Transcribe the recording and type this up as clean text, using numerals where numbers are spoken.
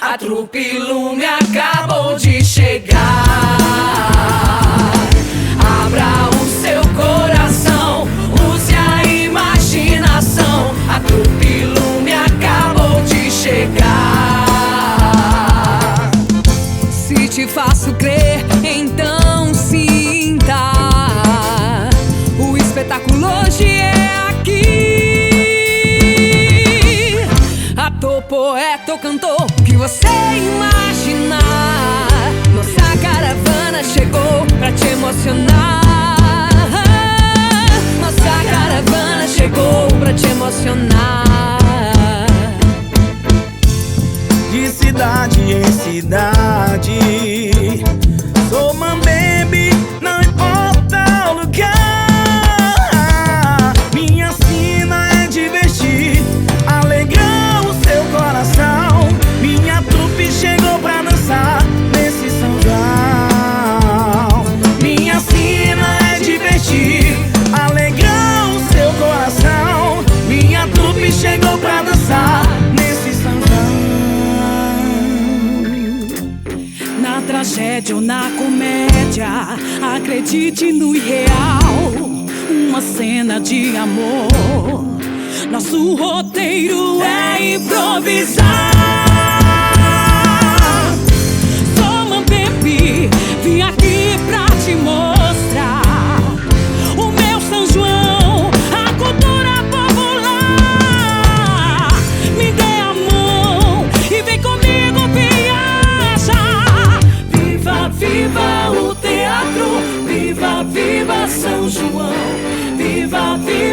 A trupe Lume acabou de chegar. Abra o seu coração, use a imaginação. A trupe Lume acabou de chegar. Se te faço crer, então sinta. O espetáculo hoje é aqui. Ator, poeta ou cantor, o que você imaginar. Nossa caravana chegou pra te emocionar. Nossa caravana chegou pra te emocionar. De cidade em cidade, sou Mambembe, não importa o lugar. Minha sina é divertir, alegrar o seu coração. Minha trupe chegou pra dançar nesse São João. Minha sina é divertir, alegrar o seu coração. Minha trupe chegou pra dançar nesse São João. Na tragédia ou na comédia, acredite no irreal. Uma cena de amor. Nosso roteiro é improvisar. Sou Mambembe, vim aqui pra te mostrar o meu São João, a cultura popular. Me dê a mão e vem comigo viajar. Viva, viva o teatro, viva, viva São João. Viva, viva